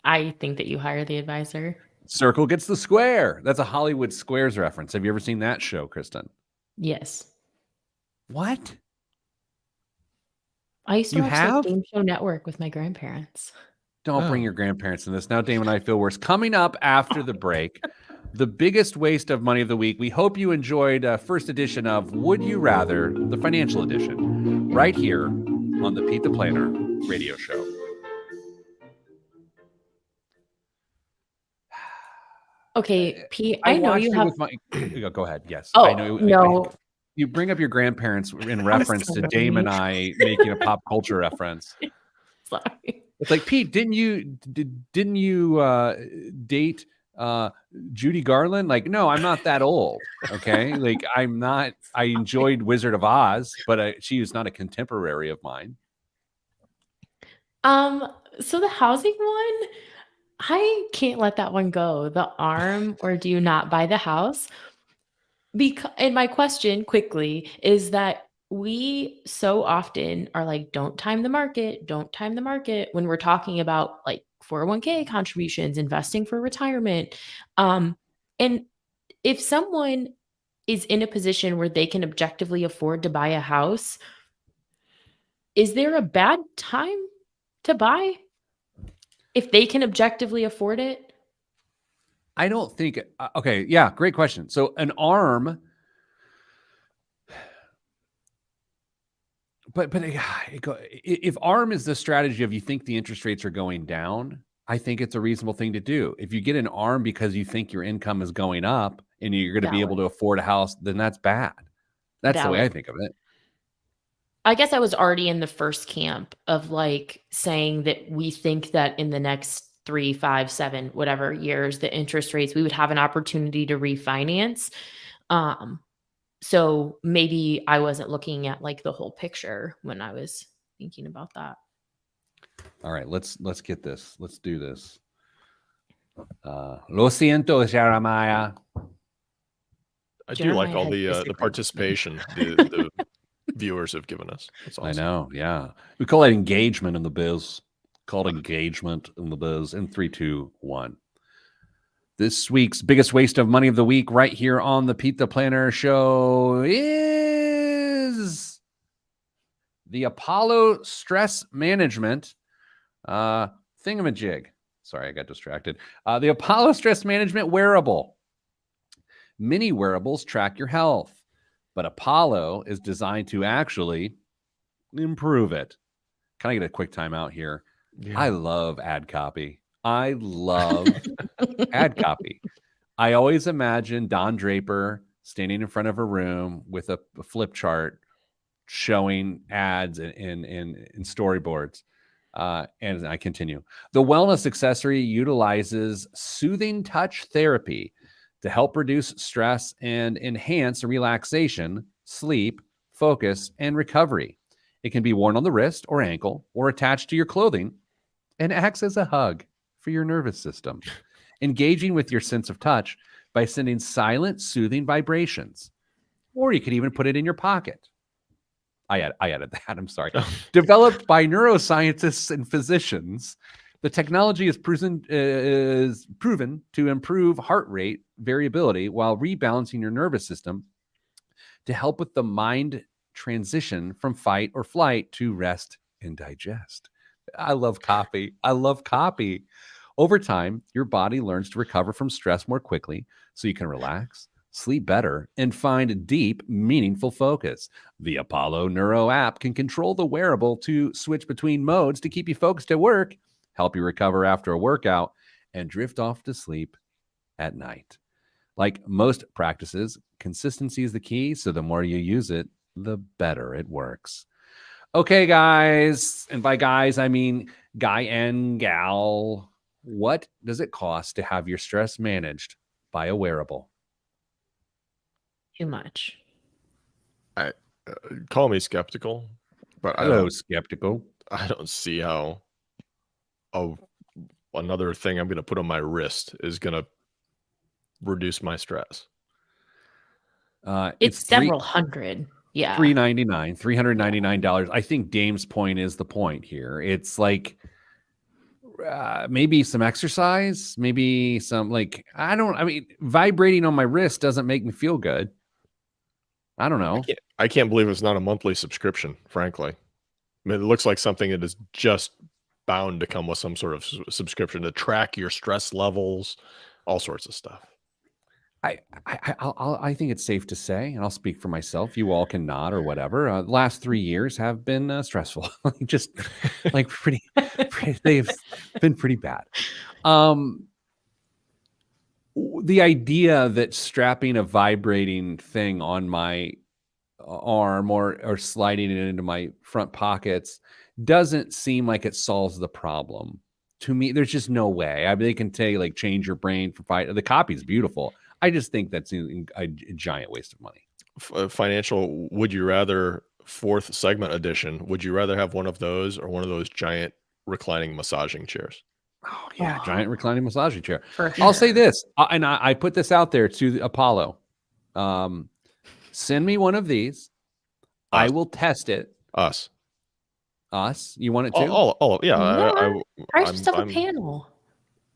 I think that you hire the advisor. Circle gets the square. That's a Hollywood Squares reference. Have you ever seen that show, Kristen? Yes. What? I used to You watch have? the Game Show Network with my grandparents. Don't bring your grandparents in this. Now, Dame and I feel worse. Coming up after the break, the biggest waste of money of the week. We hope you enjoyed first edition of Would You Rather, the financial edition, right here on the Pete the Planner radio show. Okay, Pete, I know you have. Go ahead. Yes. Oh, I know. no. You bring up your grandparents in reference to Dame and I making a pop culture reference. Sorry. It's like, Pete, didn't you date Judy Garland? Like, no, I'm not that old. Okay, like I'm not. I enjoyed Wizard of Oz, but she is not a contemporary of mine. So the housing one, I can't let that one go. The arm, or do you not buy the house? And my question quickly is that we so often are like, don't time the market when we're talking about like 401k contributions, investing for retirement. And if someone is in a position where they can objectively afford to buy a house, is there a bad time to buy if they can objectively afford it? I don't think. Okay, yeah, great question. So an arm, but if arm is the strategy of you think the interest rates are going down, I think it's a reasonable thing to do. If you get an arm because you think your income is going up and you're going to be able to afford a house, then that's bad. That's the way I think of it. I guess I was already in the first camp of like saying that we think that in the next 3, 5, 7, whatever years, the interest rates, we would have an opportunity to refinance. So maybe I wasn't looking at like the whole picture when I was thinking about that. All right, let's get this. Let's do this. Lo siento, Jeremiah. I do like all the participation the viewers have given us. That's awesome. I know, yeah. We call that engagement in the biz. Called engagement in the biz. In 3, 2, 1. This week's biggest waste of money of the week, right here on the Pete the Planner show, is the Apollo Stress Management thingamajig. Sorry, I got distracted. The Apollo Stress Management wearable. Many wearables track your health, but Apollo is designed to actually improve it. Can I get a quick timeout here? Yeah. I love ad copy. I love ad copy. I always imagine Don Draper standing in front of a room with a flip chart showing ads in storyboards. And I continue. The wellness accessory utilizes soothing touch therapy to help reduce stress and enhance relaxation, sleep, focus, and recovery. It can be worn on the wrist or ankle or attached to your clothing and acts as a hug for your nervous system, engaging with your sense of touch by sending silent, soothing vibrations. Or you could even put it in your pocket. I added that. I'm sorry. Developed by neuroscientists and physicians, the technology is proven to improve heart rate variability while rebalancing your nervous system to help with the mind transition from fight or flight to rest and digest. I love copy. Over time, your body learns to recover from stress more quickly so you can relax, sleep better, and find deep, meaningful focus. The Apollo Neuro app can control the wearable to switch between modes to keep you focused at work, help you recover after a workout, and drift off to sleep at night. Like most practices, consistency is the key, so the more you use it, the better it works. Okay, guys, and by guys, I mean guy and gal. What does it cost to have your stress managed by a wearable? Too much. Call me skeptical, but I don't see how another thing I'm going to put on my wrist is going to reduce my stress. It's several hundred. Yeah. $399. I think Dame's point is the point here. It's like maybe some exercise, maybe some vibrating on my wrist doesn't make me feel good. I don't know. I can't believe it's not a monthly subscription, frankly. I mean, it looks like something that is just bound to come with some sort of subscription to track your stress levels, all sorts of stuff. I think it's safe to say, and I'll speak for myself. You all can nod or whatever. The last 3 years have been stressful, just like pretty. They've been pretty bad. The idea that strapping a vibrating thing on my arm or sliding it into my front pockets doesn't seem like it solves the problem. To me, there's just no way. I mean, they can change your brain for fight. The copy is beautiful. I just think that's a giant waste of money. Financial, would you rather, 4th segment edition, would you rather have one of those or one of those giant reclining massaging chairs? Oh, yeah. Giant reclining massaging chair. For sure. I'll say this, and I put this out there to Apollo. Send me one of these. I will test it. Us. You want it too? Yeah. No, I just have a panel.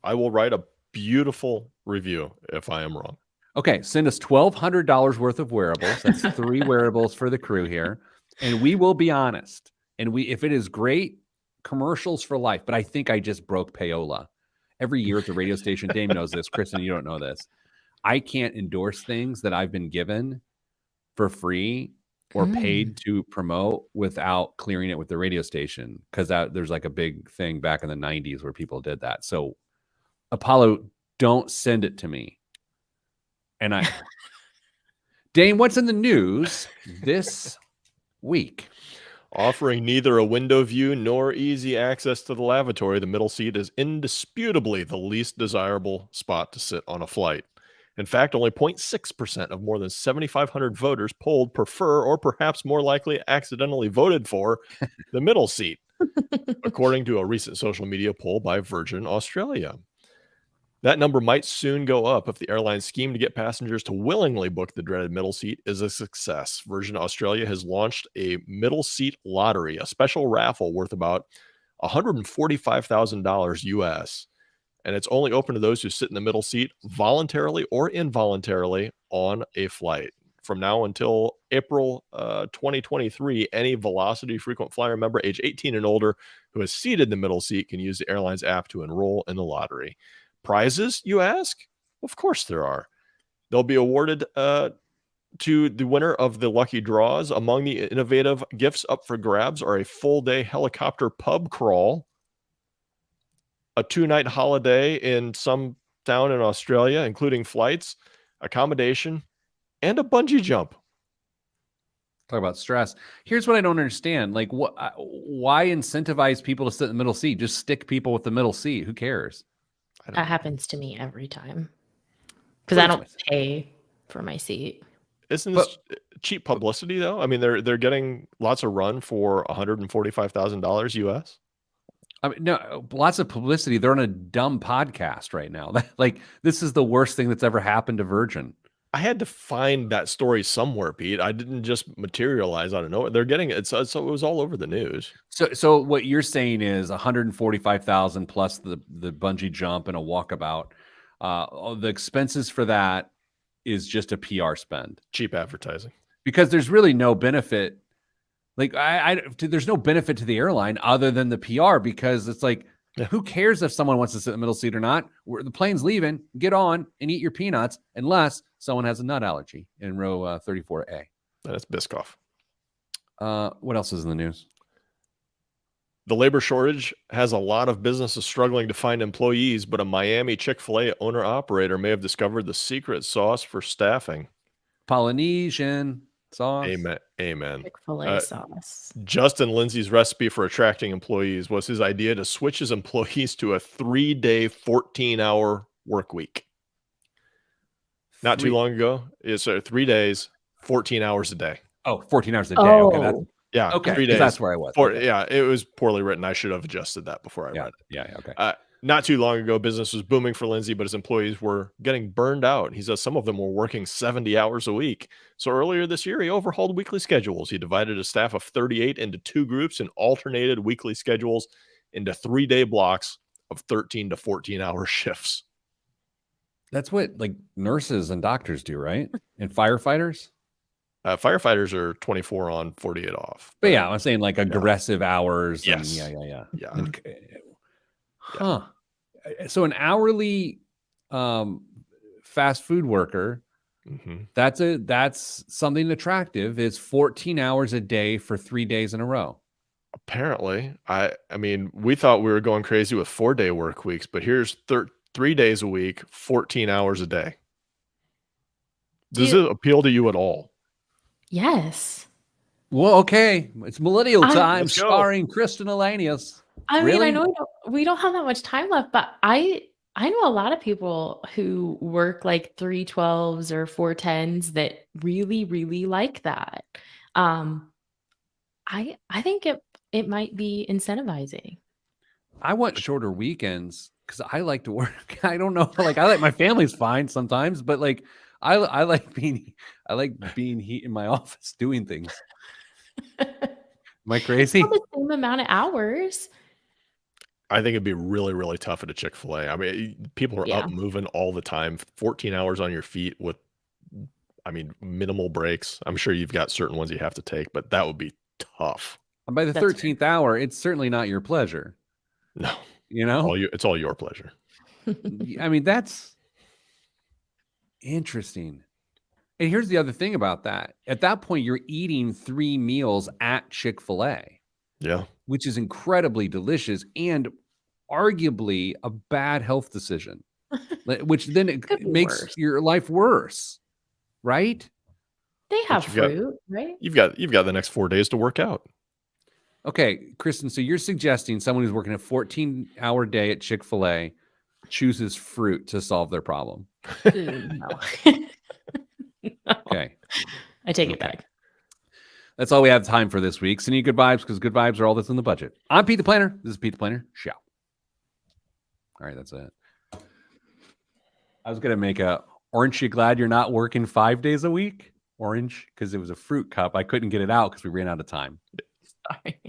I will write a beautiful review if I am wrong. Okay, send us $1,200 worth of wearables. That's 3 wearables for the crew here, and we will be honest. And if it is great, commercials for life. But I think I just broke payola. Every year at the radio station, Dame knows this. Kristen, you don't know this. I can't endorse things that I've been given for free or paid to promote without clearing it with the radio station, because there's like a big thing back in the 90s where people did that. So Apollo, don't send it to me. And Dane, what's in the news this week? Offering neither a window view nor easy access to the lavatory, the middle seat is indisputably the least desirable spot to sit on a flight. In fact, only 0.6% of more than 7,500 voters polled prefer, or perhaps more likely accidentally voted for, the middle seat, according to a recent social media poll by Virgin Australia. That number might soon go up if the airline's scheme to get passengers to willingly book the dreaded middle seat is a success. Virgin Australia has launched a middle seat lottery, a special raffle worth about $145,000 US. And it's only open to those who sit in the middle seat voluntarily or involuntarily on a flight. From now until April 2023, any Velocity frequent flyer member age 18 and older who is seated in the middle seat can use the airline's app to enroll in the lottery. Prizes, you ask? Of course there are. They'll be awarded to the winner of the lucky draws. Among the innovative gifts up for grabs are a full-day helicopter pub crawl, a 2-night holiday in some down in Australia, including flights, accommodation, and a bungee jump. Talk about stress. Here's what I don't understand. Like, why incentivize people to sit in the middle seat? Just stick people with the middle seat. Who cares? That happens to me every time because I don't pay for my seat. Isn't this cheap publicity though? I mean, they're getting lots of run for $145,000 US. I mean, no, lots of publicity. They're on a dumb podcast right now. Like, this is the worst thing that's ever happened to Virgin. I had to find that story somewhere, Pete. I didn't just materialize out of nowhere. They're getting it. So it was all over the news. So what you're saying is 145,000 plus the bungee jump and a walkabout. The expenses for that is just a PR spend, cheap advertising, because there's really no benefit. Like there's no benefit to the airline other than the PR, because it's like, who cares if someone wants to sit in the middle seat or not? The plane's leaving. Get on and eat your peanuts, unless someone has a nut allergy in row 34A. That's Biscoff. What else is in the news? The labor shortage has a lot of businesses struggling to find employees, but a Miami Chick-fil-A owner-operator may have discovered the secret sauce for staffing. Polynesian sauce. Amen. Chick-fil-A sauce. Justin Lindsay's recipe for attracting employees was his idea to switch his employees to a 3-day, 14-hour work week. Not too long ago. It's 3 days, 14 hours a day. Oh, 14 hours a day. Okay. Yeah. Okay. 3 days. That's where I was. Yeah. It was poorly written. I should have adjusted that before I read it. Yeah. Okay. Not too long ago, business was booming for Lindsay, but his employees were getting burned out. He says some of them were working 70 hours a week. So earlier this year, he overhauled weekly schedules. He divided a staff of 38 into 2 groups and alternated weekly schedules into 3-day blocks of 13 to 14-hour shifts. That's what like nurses and doctors do, right? And firefighters? Firefighters are 24 on, 48 off. But yeah, I'm saying like aggressive hours. Yes. Yeah. And, huh. So an hourly fast food worker, that's something attractive, is 14 hours a day for 3 days in a row. Apparently. I mean, we thought we were going crazy with 4-day work weeks, but here's 3 days a week, 14 hours a day. Does it appeal to you at all? Yes. Well, okay. It's Millennial Time starring Kristen Elanius. I mean, I know we don't have that much time left, but I know a lot of people who work like 3/12s or 4/10s that really, really like that. I think it might be incentivizing. I want shorter weekends because I like to work. I don't know. Like, I like my family's fine sometimes, but like I like being in my office doing things. Am I crazy? It's not the same amount of hours. I think it'd be really, really tough at a Chick-fil-A. I mean, people are up moving all the time, 14 hours on your feet with, minimal breaks. I'm sure you've got certain ones you have to take, but that would be tough. And by the 13th hour, it's certainly not your pleasure. No. You know? It's all your pleasure. I mean, that's interesting. And here's the other thing about that. At that point, you're eating 3 meals at Chick-fil-A. Yeah. Which is incredibly delicious and arguably a bad health decision, which then it makes your life worse, right? They have fruit, right? You've got the next 4 days to work out. Okay, Kristen, so you're suggesting someone who's working a 14-hour day at Chick-fil-A chooses fruit to solve their problem. No. Okay. I take it back. That's all we have time for this week. Send you good vibes, because good vibes are all that's in the budget. I'm Pete the Planner. This is Pete the Planner Show. All right, that's it. I was going to make aren't you glad you're not working 5 days a week? Orange, because it was a fruit cup. I couldn't get it out because we ran out of time. Sorry.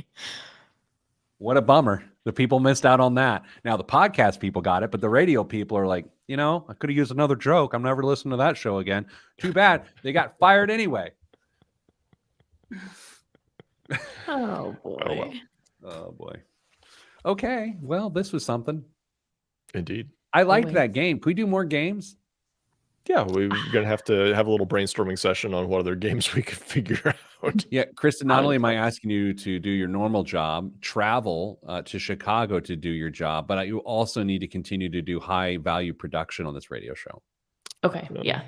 What a bummer. The people missed out on that. Now, the podcast people got it, but the radio people are like, I could have used another joke. I'm never listening to that show again. Too bad. They got fired anyway. Oh boy. Oh boy. Okay. Well, this was something. Indeed. I liked that game. Can we do more games? Yeah, we're going to have a little brainstorming session on what other games we could figure out. Yeah, Kristen, not I only am I don't- asking you to do your normal job, travel to Chicago to do your job, but you also need to continue to do high value production on this radio show. Okay. No, Yeah.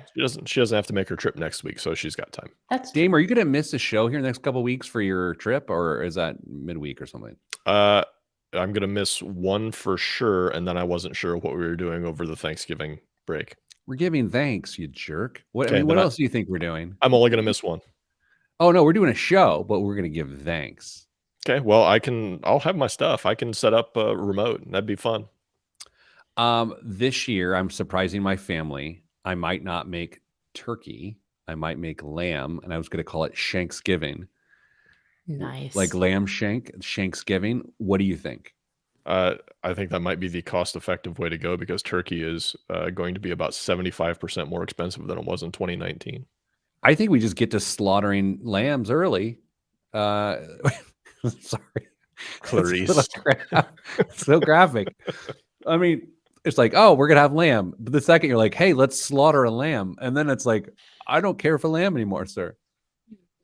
She doesn't have to make her trip next week, so she's got time. That's true. Dame, are you going to miss a show here in the next couple of weeks for your trip, or is that midweek or something? I'm gonna miss one for sure, and then I wasn't sure what we were doing over the Thanksgiving break. We're giving thanks, you jerk. What Okay, what then else do you think we're doing? I'm only gonna miss one. Oh no, we're doing a show, but we're going to give thanks. Okay, well, I'll have my stuff. I can set up a remote. That'd be fun. This year, I'm surprising my family. I might not make turkey. I might make lamb, and I was going to call it Shanksgiving, Nice. like lamb Shanksgiving. What do you think? I think that might be the cost-effective way to go because turkey is going to be about 75% more expensive than it was in 2019. I think we just get to slaughtering lambs early. Sorry, Clarice. It's so graphic. I mean, it's like, oh, we're gonna have lamb, but the second you're like, hey, let's slaughter a lamb, and then it's like, I don't care for lamb anymore, sir.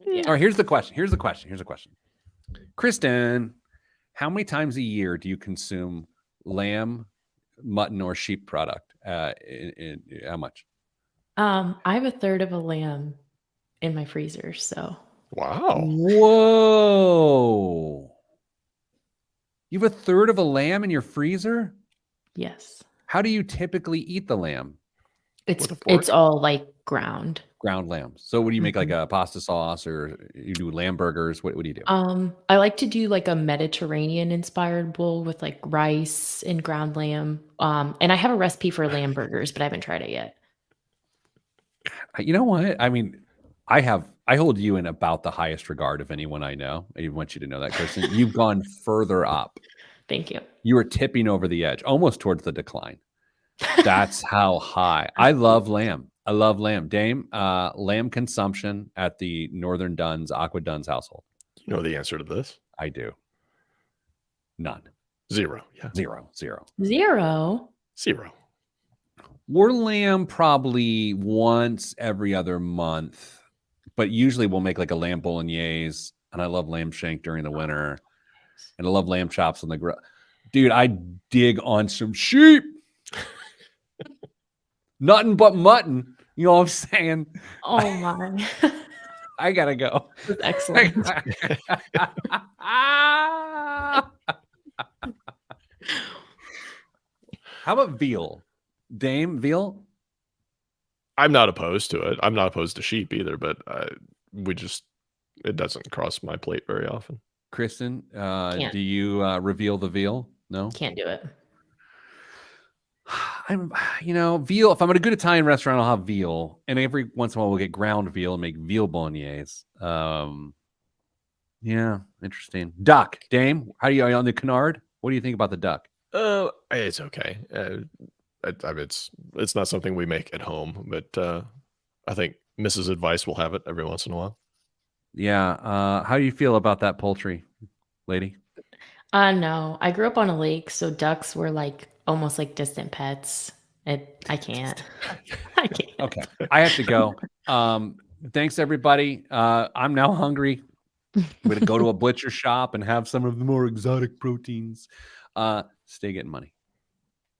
Yeah. All right, here's the question. Kristen, how many times a year do you consume lamb, mutton, or sheep product? In how much? I have a third of a lamb in my freezer, so Wow. Whoa! You have a third of a lamb in your freezer? yes. How do you typically eat the lamb? It's With a fork? it's all like ground. Ground lamb. So what do you make, like a pasta sauce, or you do lamb burgers? What do you do? I like to do like a Mediterranean inspired bowl with like rice and ground lamb. And I have a recipe for lamb burgers, but I haven't tried it yet. You know what? I mean, I hold you in about the highest regard of anyone I know. I want you to know that, Kristen. You've gone further up. Thank you. You are tipping over the edge, almost towards the decline. That's how high. I love lamb. I love lamb. Dame, lamb consumption at the Northern Duns, Aqua Duns household. You know the answer to this. I do. None. 0. Yeah. Zero. 0. We're lamb probably once every other month, but usually we'll make like a lamb bolognese, and I love lamb shank during the winter, and I love lamb chops on the grill. Dude, I dig on some sheep. Nothing but mutton. You know what I'm saying? Oh my. I gotta go. That's excellent. How about veal? Dame, veal? I'm not opposed to it. I'm not opposed to sheep either, but it doesn't cross my plate very often. Kristen, Can't. do you reveal the veal? No? Can't do it. Veal. If I'm at a good Italian restaurant, I'll have veal, and every once in a while we'll get ground veal and make veal bolognese. Yeah, interesting. Duck, Dame. Are you on the canard? What do you think about the duck? It's okay. It's not something we make at home, but I think Mrs. Advice will have it every once in a while. Yeah. How do you feel about that poultry, lady? No. I grew up on a lake, so ducks were like almost like distant pets. I can't. I can't. Okay, I have to go. Thanks, everybody. I'm now hungry. I'm going to go to a butcher shop and have some of the more exotic proteins. Stay getting money.